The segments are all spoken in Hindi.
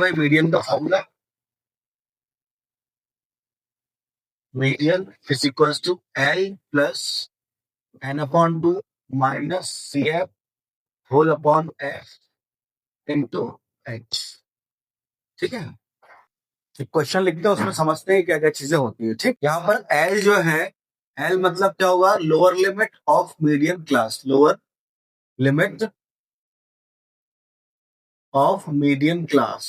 भाई मीडियन का formula, median is equal to L plus N upon two minus C F whole upon F into H. ठीक है, क्वेश्चन लिखते हैं उसमें समझते हैं क्या क्या चीजें होती है। ठीक, यहाँ पर एल जो है, एल मतलब क्या होगा, lower limit of medium class, lower limit of medium class,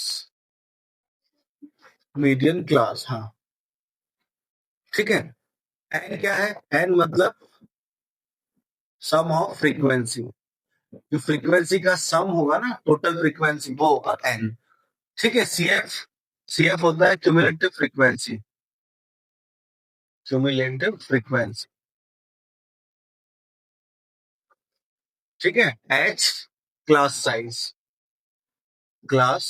medium class, हाँ ठीक है। एन क्या है, एन मतलब सम ऑफ फ्रीक्वेंसी, जो फ्रीक्वेंसी का सम होगा ना, टोटल फ्रीक्वेंसी, वो होगा एन। ठीक है, सी एफ होता है क्यूमुलेटिव फ्रीक्वेंसी, क्यूमुलेटिव फ्रीक्वेंसी। ठीक है, H class size, class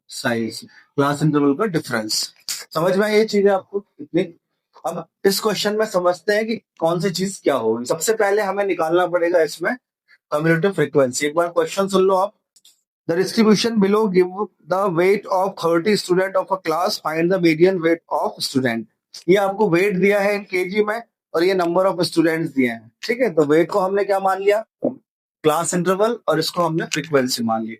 size, class interval का डिफरेंस। समझ में आई ये चीजें आपको इतनी? अब इस क्वेश्चन में समझते हैं कि कौन सी चीज क्या होगी। सबसे पहले हमें निकालना पड़ेगा इसमें कम्युलेटिव फ्रीक्वेंसी। एक बार क्वेश्चन सुन लो आप। The distribution below give the weight of 30 student of a class, find the median weight of student. ये आपको वेट दिया है इन केजी में और ये नंबर ऑफ स्टूडेंट्स दिए हैं। ठीक है, तो वेट को हमने क्या मान लिया, क्लास इंटरवल, और इसको हमने फ्रीक्वेंसी मान ली।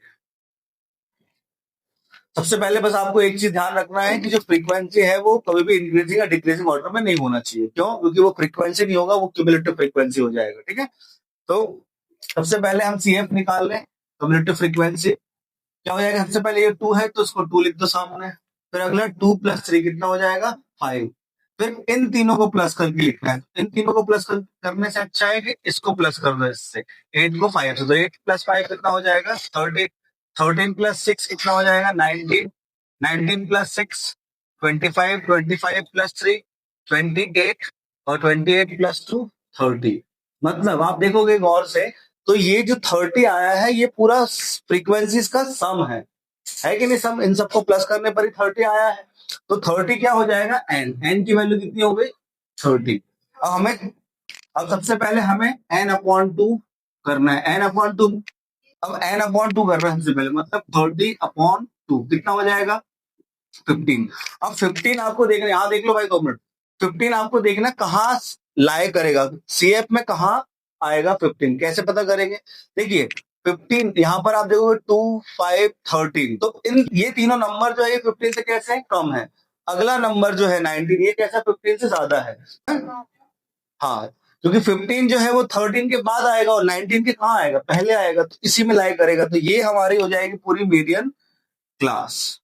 सबसे पहले बस आपको एक चीज ध्यान रखना है कि जो फ्रीक्वेंसी है वो कभी भी इंक्रीजिंग या डिक्रीजिंग ऑर्डर में नहीं होना चाहिए। क्यों? क्योंकि वो फ्रीक्वेंसी नहीं होगा, वो क्यूमुलेटिव फ्रीक्वेंसी हो जाएगा। ठीक है, तो सबसे पहले हम सीएफ निकाल लें, क्यूमुलेटिव फ्रीक्वेंसी। क्या हो जाएगा, सबसे पहले ये 2 है तो इसको 2 लिख दो सामने, फिर अगला 2 + 3 कितना हो जाएगा, 5। फिर इन तीनों को प्लस करके लिखना है। इन तीनों को प्लस करने से अच्छा है कि इसको प्लस कर दो इससे, 8 को 5 से, तो 8 + 5 कितना हो जाएगा, 13। 13 + 6 कितना हो जाएगा, 19। 19 + 6 25। 25 + 3 28, और 28 + 2 30। मतलब आप देखोगे गौर से तो ये जो 30 आया है ये पूरा फ्रीक्वेंसीज का सम है कि नहीं? सम, इन सबको प्लस करने पर ही 30 आया है। तो 30 क्या हो जाएगा, एन। एन की वैल्यू कितनी हो गई, 30। अब हमें, अब सबसे पहले हमें n/2 करना है। n/2, अब n/2 कर रहे हैं सबसे पहले, मतलब 30/2 कितना हो जाएगा, 15। अब 15 आपको देखना, यहां देख लो भाई 2 मिनट। 15 आपको देखना कहाँ लाए करेगा, सीएफ में कहाँ आएगा 15, कैसे पता करेंगे? देखिए 15 यहाँ पर आप देखोगे 2, 5, 13, तो इन ये तीनों नंबर जो है 15 से कैसे कम है। अगला नंबर जो है 19, ये कैसा 15 से ज्यादा है। हाँ, क्योंकि 15 जो है वो 13 के बाद आएगा और 19 के कहाँ आएगा, पहले आएगा, तो इसी में लाए करेगा। तो ये हमारी हो जाएगी पूरी मीडियन क्लास।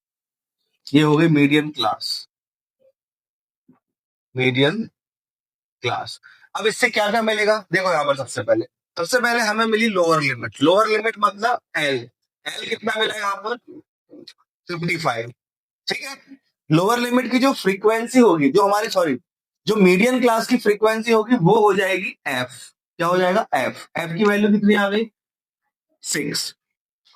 ये हो गई मीडियन क्लास, मीडियन क्लास। अब इससे क्या क्या मिलेगा, देखो यहाँ पर सबसे पहले हमें मिली लोअर लिमिट। लोअर लिमिट मतलब एल। एल कितना मिला यहाँ पर, 55। ठीक है, लोअर लिमिट की जो फ्रीक्वेंसी होगी, जो हमारी, सॉरी, जो मीडियन क्लास की फ्रीक्वेंसी होगी वो हो जाएगी एफ। क्या हो जाएगा, एफ। एफ की वैल्यू कितनी आ गई, 6।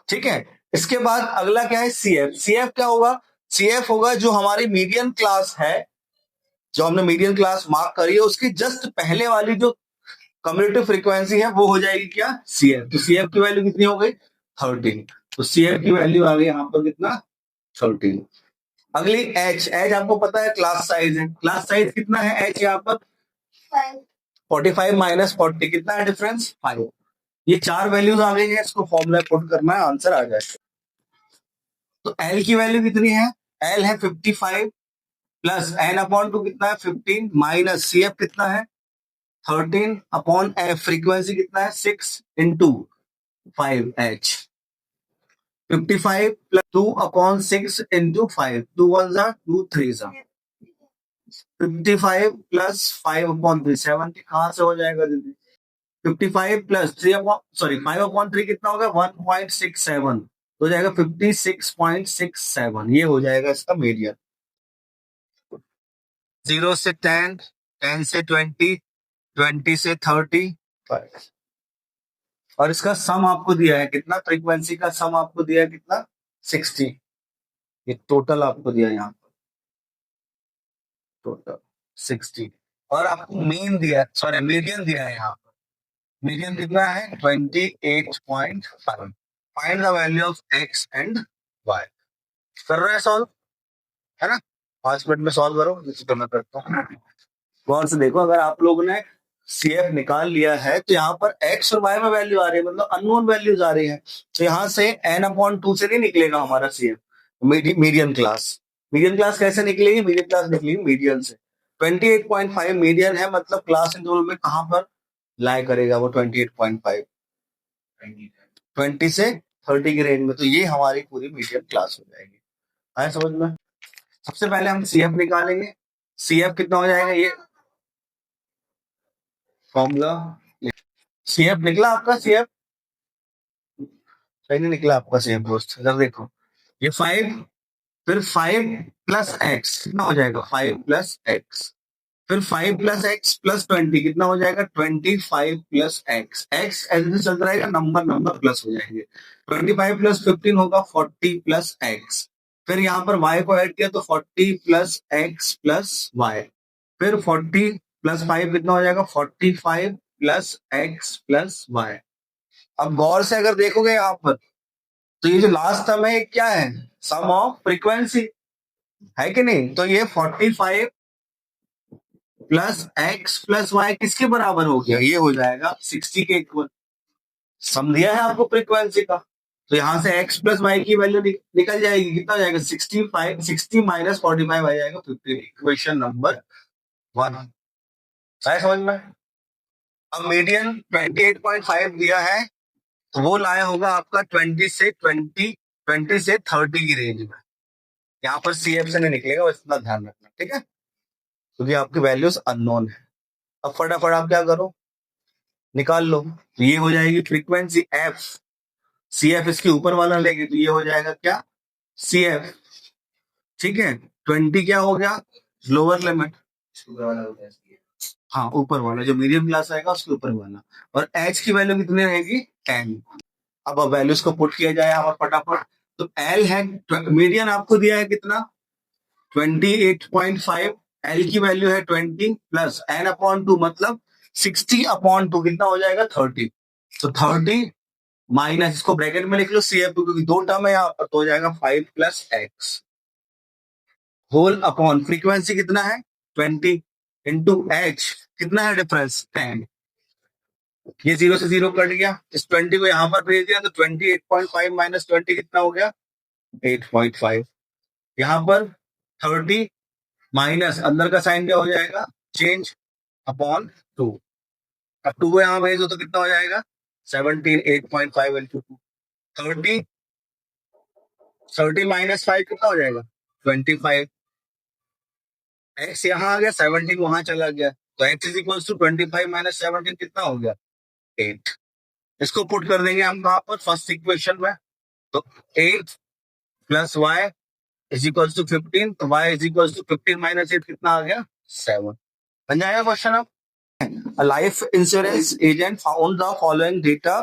ठीक है, इसके बाद अगला क्या है, सीएफ। सीएफ क्या होगा, सीएफ होगा जो हमारी मीडियन क्लास है, जो हमने मीडियन क्लास मार्क करी है उसकी जस्ट पहले वाली जो कम्युलेटिव फ्रीक्वेंसी है वो हो जाएगी क्या, सीएफ। तो सीएफ की वैल्यू कितनी हो गई, 13। तो सीएफ की वैल्यू आ गई यहाँ पर कितना, 13। अगली एच। एच आपको पता है क्लास साइज है। क्लास साइज कितना है एच यहाँ पर, 45 - 40 कितना है डिफरेंस, 5। ये 4 वैल्यूज आ गई है, इसको फॉर्मूला पुट करना है, आंसर आ जाएगा। तो एल की वैल्यू कितनी है, एल है 55 प्लस n/2 कितना है, 15 माइनस सीएफ कितना है, 13/f, फ्रीक्वेंसी कितना है, 6 इंटू 5h। 55 + 2/6 इंटू 5, 2 1 जा 2 3 जा, 55 + 5/3, 70 कहां से हो जाएगा दीदी, 55 + 3 सॉरी 5/3 कितना होगा, 1.67, हो जाएगा 56.67। ये हो जाएगा इसका मीडियन। 0 से 10, 10 से 20, 20 से 30, और इसका सम आपको दिया है कितना, फ्रीक्वेंसी का सम आपको दिया है कितना, 60। ये टोटल आपको दिया है यहाँ पर, टोटल 60। और आपको मीन दिया, सॉरी मीडियन दिया है यहाँ पर। मीडियन कितना है, 28.5। Find the value of X and Y. कर रहे हैं सॉल्व, है ना? 5 मिनट में सॉल्व करो, जैसे तो मैं करता हूँ। गौर से देखो, अगर आप लोगों ने CF निकाल लिया है तो यहाँ पर x और y में वैल्यू आ रही है, मतलब अननोन वैल्यूज आ रही है। तो यहाँ से n/2 से नहीं निकलेगा हमारा CF, median class. Median class कैसे निकलेगी? मीडियन क्लास निकलेगी मीडियन से। 28.5 मीडियन है, मतलब क्लास इंटरवल में कहाँ पर लाई करेगा वो 28.5? 20 से 30 की रेंज में। तो ये हमारी पूरी मीडियन क्लास हो जाएगी। आया समझ में? सबसे पहले हम CF निकालेंगे। CF कितना हो जाएगा? ये फॉर्मूला, CF निकला आपका? CF सही नहीं निकला आपका CF दोस्त? इधर देखो, ये 5, फिर 5 प्लस एक्स कितना हो जाएगा? 5 प्लस एक्स, फिर 5 प्लस एक्स प्लस 20 कितना हो जाएगा? 25 प्लस एक्स। एक्स ऐसे चलता रहेगा, नंबर नंबर प्लस हो जाएंगे। 25 प्लस 15 होगा 40 प्लस एक्स। फिर यहाँ पर y को ऐड किया तो 40 प्लस एक्स प्लस वाई। फिर 40 प्लस 5 कितना हो जाएगा? 45 प्लस एक्स प्लस वाई। अब गौर से अगर देखोगे यहाँ पर, तो ये जो लास्ट टर्म है ये क्या है? सम ऑफ फ्रीक्वेंसी, है कि नहीं? तो ये 45 प्लस एक्स प्लस वाई किसके बराबर हो गया? ये हो जाएगा 60 के इक्वल। सम दिया है आपको फ्रीक्वेंसी का, तो यहां से एक्स प्लस वाई की वैल्यू निकल जाएगी। कितना हो जाएगा? 65, 60 माइनस 45 आ जाएगा 15। इक्वेशन नंबर 1 है समझ में? अब मीडियन 28.5 दिया है, तो वो लाया होगा आपका 20 से 30 की रेंज में। यहाँ पर CF से नहीं निकलेगा, बस इतना ध्यान रखना, ठीक है? क्योंकि आपकी वैल्यूज अननोन है। अब फटाफट आप क्या करो, निकाल लो। तो ये हो जाएगी फ्रीक्वेंसी F। CF इसके ऊपर वाला लेंगे तो ये हो जाएगा क्या? CF, ठीक है? 20 क्या हो गया? Lower limit. हाँ, ऊपर वाला जो मीडियम क्लास आएगा उसके ऊपर वाला। और H की वैल्यू कितनी रहेगी? 10। अब वैल्यूज को पुट किया जाए हमारा फटाफट। तो L है, मीडियन आपको दिया है कितना? 28.5। L की वैल्यू है 20 प्लस n/2 मतलब 60/2 कितना हो जाएगा? 30। तो 30 माइनस, इसको ब्रैकेट में लिख लो CF, क्योंकि दो टर्म है यहाँ पर, तो हो जाएगा 5 plus X whole upon frequency कितना है? 20 इंटू H कितना है डिफरेंस? 10। ये 0 से 0 कट गया, इस 20 को यहाँ पर भेज दिया तो 28.5 माइनस 20 कितना हो गया? 8.5। यहाँ पर 30 माइनस अंदर का साइन क्या हो जाएगा? Change upon 2। अब 2 को यहाँ भेज दो तो कितना हो जाएगा? 17। 8.5 इंटू 2, 30। 30 माइनस 5 कितना हो जाएगा? 25। एक्स यहाँ आ गया, 17 वहां चला गया, तो X is equal to 25 minus 17 कितना हो गया? 8। इसको पुट कर देंगे हम कहां पर? फर्स्ट इक्वेशन में। तो 8 plus Y is equal to 15, तो y is equal to 15 minus 8 कितना आ गया? 7। बन जाएगा क्वेश्चन अब। A life insurance agent found the following data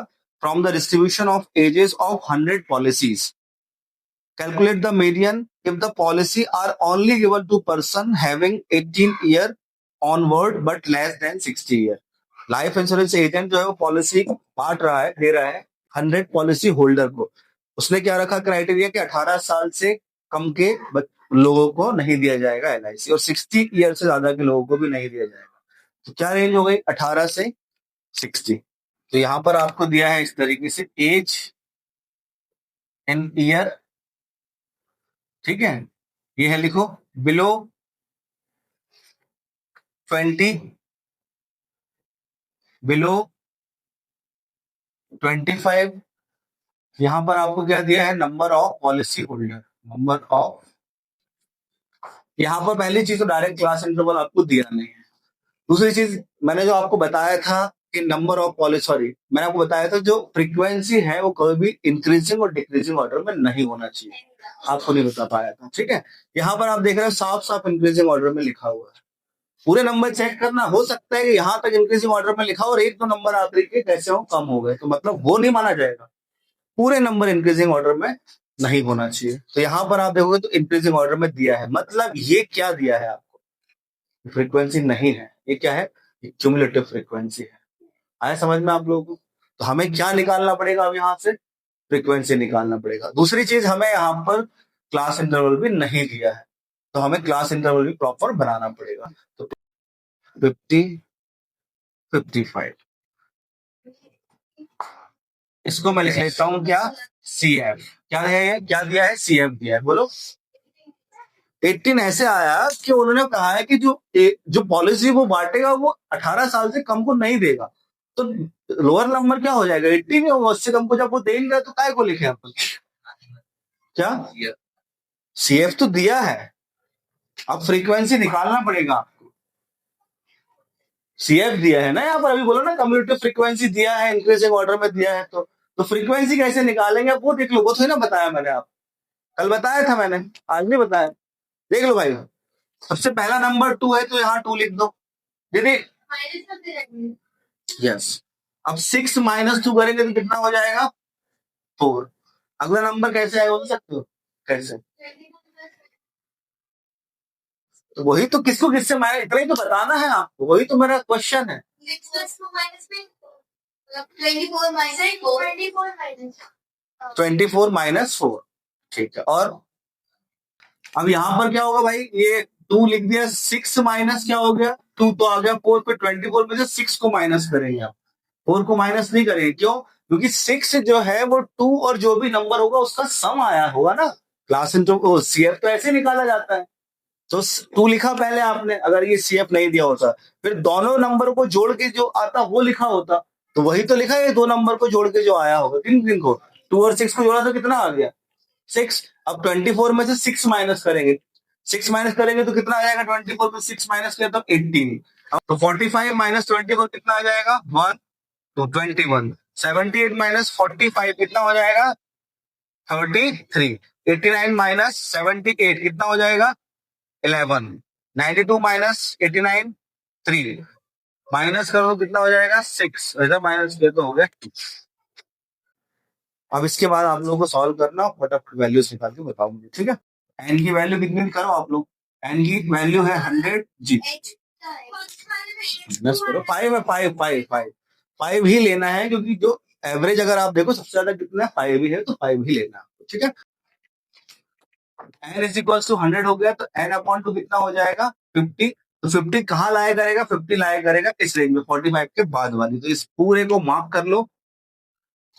from the distribution of ages of 100 policies. Calculate the median if the policy are only given to person having 18 year onward but less than 60 year. Life insurance agent जो है वो पॉलिसी बांट रहा है, दे रहा है 100 पॉलिसी होल्डर को। उसने क्या रखा क्राइटेरिया कि 18 साल से कम के लोगों को नहीं दिया जाएगा LIC, और 60 ईयर से ज्यादा के लोगों को भी नहीं दिया जाएगा। तो क्या रेंज हो गई? 18 से 60। तो यहाँ पर आपको दिया है इस तरीके से एज इन ईयर, ठीक है? ये है, लिखो बिलो 20, बिलो 25। यहां पर आपको क्या दिया है? Number of policy holder, number of. यहां पर पहली चीज तो डायरेक्ट क्लास इंटरवल आपको दिया नहीं है। दूसरी चीज मैंने जो आपको बताया था कि नंबर ऑफ पॉलिसी, सॉरी, मैंने आपको बताया था जो फ्रीक्वेंसी है वो कभी भी इंक्रीजिंग और डिक्रीजिंग ऑर्डर में नहीं होना चाहिए। आपको नहीं बता पाया था, ठीक है? यहाँ पर आप देख रहे हो साफ साफ इंक्रीजिंग ऑर्डर में लिखा हुआ है। पूरे नंबर चेक करना, हो सकता है कि यहां तक इंक्रीजिंग ऑर्डर में लिखा और एक दो नंबर आखिरी के कैसे हो कम हो गए, तो मतलब वो नहीं माना जाएगा। पूरे नंबर इंक्रीजिंग ऑर्डर में नहीं होना चाहिए। तो यहां पर आप देखोगे तो इंक्रीजिंग ऑर्डर में दिया है, मतलब ये क्या दिया है आपको? फ्रीक्वेंसी नहीं है, ये क्या है? क्यूमुलेटिव फ्रीक्वेंसी है। आया समझ में आप लोगों को? तो हमें क्या निकालना पड़ेगा? अब यहां से फ्रीक्वेंसी निकालना पड़ेगा। दूसरी चीज हमें यहाँ पर क्लास इंटरवल भी नहीं दिया है, तो हमें क्लास इंटरवल भी प्रॉपर बनाना पड़ेगा। तो 50, 55, इसको मैं लिख लेता हूं क्या, CF। क्या दिया है CF दिया है, बोलो। 18 ऐसे आया कि उन्होंने कहा है कि जो पॉलिसी वो बांटेगा वो 18 साल से कम को नहीं देगा, तो लोअर नंबर क्या हो जाएगा, 18 ही होगा। उससे कम को जब वो दे नहीं रहा तो काय को लिखे अपन, क्या CF तो दिया है, अब फ्रीक्वेंसी निकालना पड़ेगा। CF दिया है ना यहाँ पर, अभी बोलो ना कम्यूटेटिव फ्रीक्वेंसी दिया है, इंक्रीजिंग ऑर्डर में दिया है, तो फ्रीक्वेंसी कैसे निकालेंगे आप वो देख लो, वो थोड़ी ना बताया मैंने, आप कल बताया था मैंने, आज नहीं बताया, देख लो भाई। सबसे पहला नंबर 2 है तो यहाँ 2 लिख दो दीदी, यस। अब 6 माइनस 2 करेंगे तो कितना हो जाएगा, 4। अगला नंबर कैसे आएगा बोल सकते हो, कैसे, तो वही तो, किसको किससे माइनस, इतना ही तो बताना है आपको, वही तो मेरा क्वेश्चन है। 24 माइनस 4, ठीक है। और अब यहाँ पर क्या होगा भाई, ये 2 लिख दिया, 6 माइनस क्या हो गया 2 तो आ गया 4 पे, 24 में से 6 को माइनस करेंगे आप, 4 को माइनस नहीं करेंगे, क्यों, क्योंकि 6 जो है वो 2 और जो भी नंबर होगा उसका सम आया होगा ना, क्लास इंटू CF तो ऐसे निकाला जाता है। तो 2 लिखा पहले आपने, अगर ये CF नहीं दिया होता, फिर दोनों नंबर को जोड़ के जो आता वो लिखा होता, तो वही तो लिखा है, 2 नंबर को जोड़ के जो आया होगा, किन किन को, 2 और 6 को जोड़ा तो कितना आ गया 6। अब 24 में से 6 माइनस करेंगे, 6 माइनस करेंगे तो कितना आ जाएगा, 24 में 6 माइनस किया तो 18। अब तो 45 माइनस 24 कितना आ जाएगा 1, तो 21। 78 माइनस 45 कितना हो जाएगा 33। 89 माइनस 78 कितना हो जाएगा 11। 92 माइनस 89 3, माइनस करो तो कितना हो जाएगा 6, इधर माइनस किया तो हो गया 2। अब इसके बाद आप लोगों को सॉल्व करना, फटाफट वैल्यूज निकाल के बताओ मुझे, ठीक है। एन की वैल्यू कितनी करो आप लोग, एन की वैल्यू है 100 जी, माइनस करो 5 है, 5 5 5 5 ही लेना है, क्योंकि जो एवरेज अगर आप देखो सबसे ज्यादा कितना है 5 ही है, तो 5 ही लेना है, ठीक है। एन इज इक्वल टू 100 हो गया, तो एन अपॉन टू कितना हो जाएगा 50। तो 50 कहाँ लाया करेगा, 50 लाया करेगा इस रेंज में 45 के बाद वाली, तो इस पूरे को मार्क कर लो,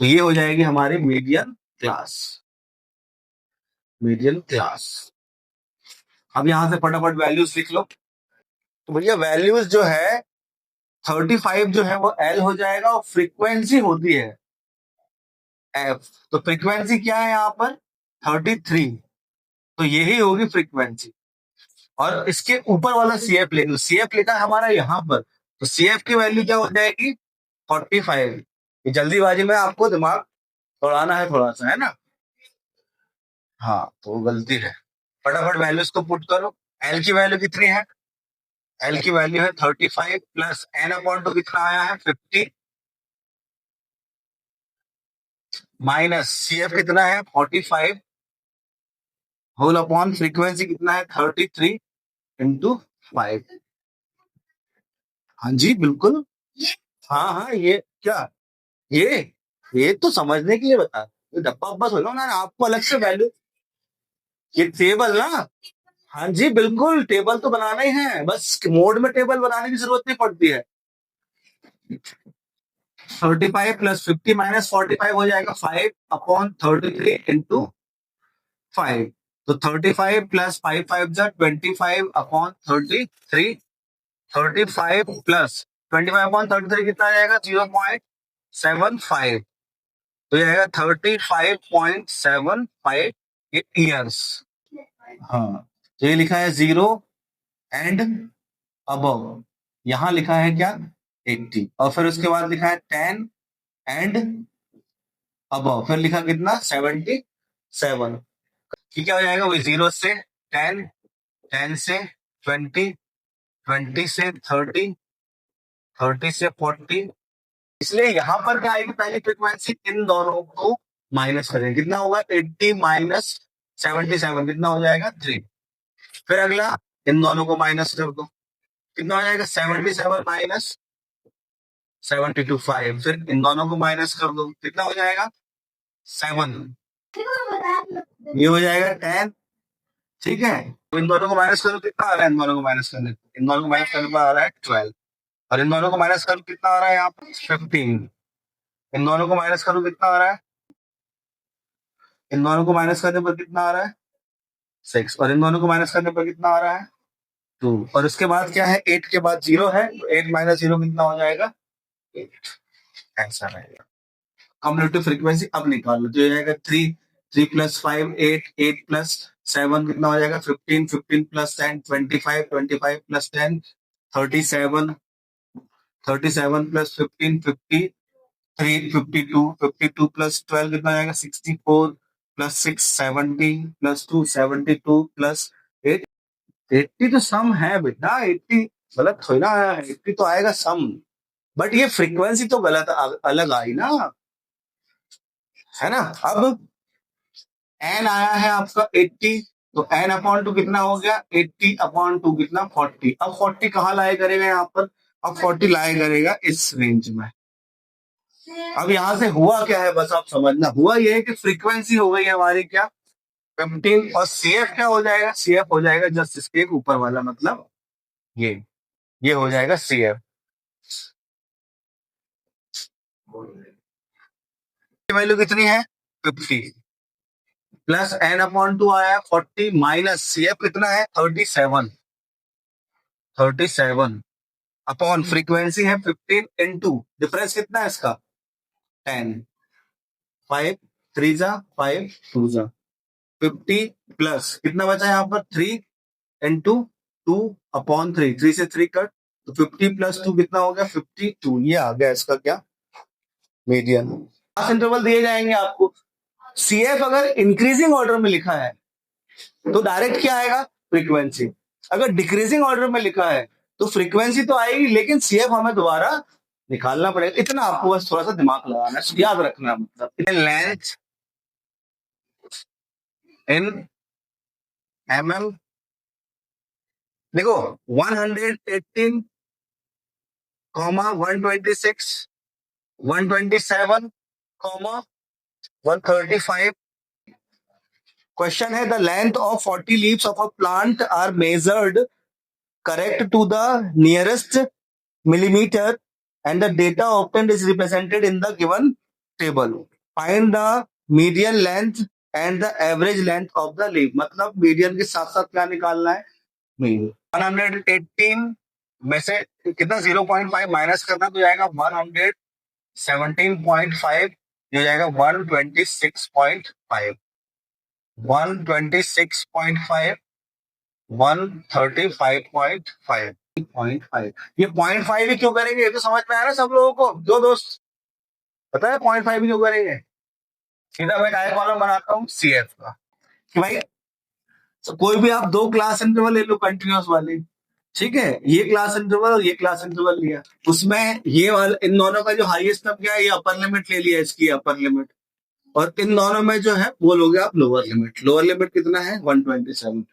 तो ये हो जाएगी हमारी मीडियन क्लास, मीडियन क्लास। अब यहां से फटाफट वैल्यूज लिख लो, तो भैया वैल्यूज जो है 35 जो है वो L हो जाएगा, और फ्रीक्वेंसी होती है F, तो फ्रीक्वेंसी क्या है यहाँ पर 33, तो यही होगी फ्रीक्वेंसी। और इसके ऊपर वाला CF ले लो, CF लिखा है हमारा यहाँ पर, तो CF की वैल्यू क्या हो जाएगी 45। ये जल्दीबाजी में आपको दिमाग दौड़ाना है थोड़ा सा, है ना, हाँ तो गलती है, फटाफट वैल्यूज को पुट करो। L की वैल्यू कितनी है, L की वैल्यू है 35 प्लस N अपॉन टू कितना आया है 50, माइनस CF कितना है 45, होल अपॉन फ्रीक्वेंसी कितना है 33 इंटू 5। हाँ जी बिल्कुल, हाँ हाँ, ये क्या, ये ये तो समझने के लिए बता, ये डब्बा अब्बा थोड़ा ना, आपको अलग से वैल्यू, ये टेबल ना, हाँ जी बिल्कुल, टेबल तो बनाना ही है, बस मोड में टेबल बनाने की जरूरत नहीं पड़ती है। 35 प्लस 50 माइनस 45 हो जाएगा 5 अपॉन 33 इंटू 5, तो 35 प्लस 5 5 जा 25 अपॉन 33, 35 प्लस 25 अपॉन 33 कितना आ जाएगा 0.75, तो ये आएगा 35.75 ईयर्स। हाँ, तो ये लिखा है 0 एंड अबव, यहां लिखा है क्या 80, और फिर उसके बाद लिखा है 10 एंड अबव, फिर लिखा कितना 77, क्या हो जाएगा वही 0 से 10, 10 से 20, 20 से 30, 30 से 40, इसलिए यहां पर क्या आएगी पहली फ्रीक्वेंसी, इन दोनों को माइनस करेंगे, कितना होगा 80 माइनस 77 कितना हो जाएगा 3, फिर अगला इन दोनों को माइनस कर दो, कितना हो जाएगा 77 माइनस 72 5, फिर इन दोनों को माइनस कर दो, कितना हो जाएगा 7, ये हो जाएगा 10, ठीक है, तो इन दोनों को माइनस करो कितना आ रहा है, इन दोनों को माइनस करने इन दोनों को माइनस करने पर आ रहा है 12, और इन दोनों को माइनस करो कितना आ रहा है यहाँ पर 15, इन दोनों को माइनस करो कितना आ रहा है, इन दोनों को माइनस करने पर कितना आ रहा है 6, और इन दोनों को माइनस करने पर कितना आ रहा है 2, और इसके बाद क्या है 8 के बाद 0 है, तो 8 माइनस 0 कितना हो जाएगा 8, ऐसा रहेगा। कम्युलेटिव फ्रीक्वेंसी अब निकाल लो, तो हो जाएगा 3, 3 प्लस 5 8, 8 प्लस 7 कितना हो जाएगा 15, 15 प्लस 10 25, 25 प्लस 10 37, 37 प्लस 15 53, 52, 52 प्लस 12 कितना हो जाएगा 64 प्लस 6 70 प्लस 2 72 प्लस 8 80 तो सम है बेटा, 80 गलत थोड़ी ना आया है, 80 तो आएगा सम, बट ये फ्रीक्वेंसी तो गलत अलग आई ना, है ना। अब एन आया है आपका 80, तो एन अपॉन टू कितना हो गया 80 अपॉन टू कितना 40, अब 40 कहाँ लाया करेगा यहाँ पर, अब 40 लाया करेगा इस रेंज में। अब यहां से हुआ क्या है बस आप समझना, हुआ ये है कि फ्रीक्वेंसी हो गई हमारी क्या 15, और सीएफ क्या हो जाएगा, सीएफ हो जाएगा जस्ट इसके ऊपर वाला, मतलब ये हो जाएगा सीएफ, वैल्यू कितनी है 50 प्लस एन अपॉन टू आया 40 माइनस सीएफ कितना है 37, 37 अपॉन फ्रीक्वेंसी है 15 इनटू डिफरेंस कितना है इसका 10, 5 3 जा 5 2 जा 50 प्लस कितना बचा यहाँ पर 3 इनटू 2 अपॉन 3, 3 से 3 कट, तो 50 प्लस 2 कितना हो गया 52, ये आ गया इसका क्या मीडियन। क्लास इंटरवल दिए जाएंगे आपको, सीएफ अगर इंक्रीजिंग ऑर्डर में लिखा है तो डायरेक्ट क्या आएगा फ्रीक्वेंसी, अगर डिक्रीजिंग ऑर्डर में लिखा है तो फ्रीक्वेंसी तो आएगी, लेकिन सीएफ हमें दोबारा निकालना पड़ेगा, इतना आपको बस थोड़ा सा दिमाग लगाना है, याद रखना, मतलब लेंथ इन एमएम, देखो 118 कॉमा 126 127 कॉमा 135, क्वेश्चन है the length of 40 leaves of a plant are measured correct to the nearest millimeter and the data obtained is represented in the given table. Find the median length and the average length of the leaf, मतलब मीडियन के साथ साथ क्या निकालना है मीन। 118 में से कितना 0.5 माइनस करना तो जाएगा 117.5, ये जाएगा 126.5, 126.5 135.5 0.5, ये 0.5 ही क्यों करेंगे, ये तो समझ में आया ना सब लोगों को, जो दोस्त पता है 0.5 ही क्यों करेंगे, सीधा मैं डायरेक्ट कॉलम बनाता हूँ सीएफ का कि भाई तो कोई भी आप दो क्लास इंटरवल ले लो कंटिन्यूअस वाले, ठीक है, ये क्लास इंटरवल और ये क्लास इंटरवल लिया, उसमें ये वाला इन दोनों का जो हाईएस्ट टर्म क्या है, ये अपर लिमिट ले लिया इसकी अपर लिमिट, और इन दोनों में जो है वो लोगे आप लोअर लिमिट, लोअर लिमिट कितना है 127,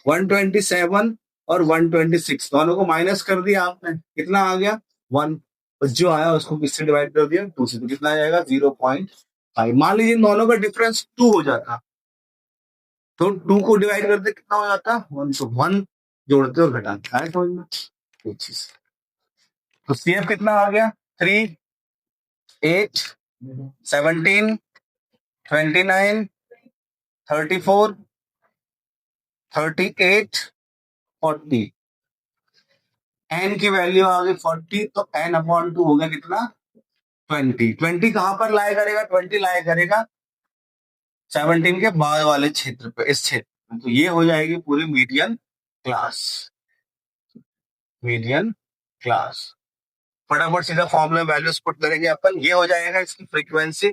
127 और 126 दोनों को माइनस कर दिया आपने, कितना आ गया 1, जो आया उसको किससे डिवाइड कर दिया 2 से, तो कितना आ जाएगा 0.5। मान लीजिए इन दोनों का डिफरेंस 2 हो जाता, तो 2 को डिवाइड करते कितना हो जाता 1, तो 1 जोड़ते और घटाते है समझ में ये चीज, तो सीएफ कितना आ गया 3 8 17 29 34 38 40, एन की वैल्यू आ गई 40, तो एन अपॉन टू हो गया कितना 20, 20 कहां पर लाया करेगा 20 लाया करेगा 17 के बाद वाले क्षेत्र पे, इस क्षेत्र में, तो ये हो जाएगी पूरी मीडियन क्लास, मीडियन क्लास। फटाफट सीधा फॉर्मूला वैल्यूज पुट करेंगे अपन, ये हो जाएगा इसकी फ्रीक्वेंसी,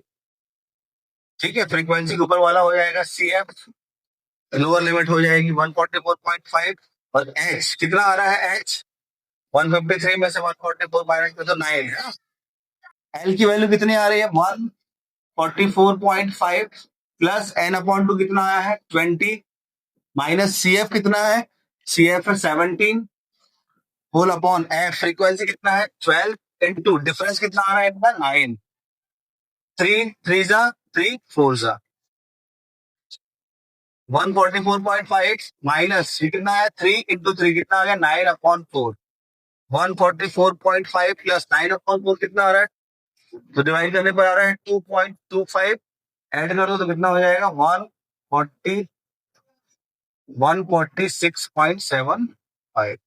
ठीक है, फ्रीक्वेंसी के ऊपर वाला हो जाएगा सीएफ, लोअर लिमिट हो जाएगी 144.5, और एच कितना आ रहा है एच 153 में से 144 माइनस कर दो 9 है, एल की वैल्यू कितनी आ रही है 144.5 प्लस एन अपॉन टू कितना आया है 20 माइनस सीएफ कितना है, सीएफ है 17 होल अपॉन एफ फ्रीक्वेंसी कितना है 12 इनटू डिफरेंस कितना आ रहा है इनका 9, 3 3 जा 3 4 जा 144.5 माइनस कितना है 3 इंटू 3 कितना आ गया 9/4। 144.5 प्लस 9/4 कितना आ रहा है, तो डिवाइड करने पर आ रहा है 2.25। ऐड कर दो तो कितना हो जाएगा 146.75।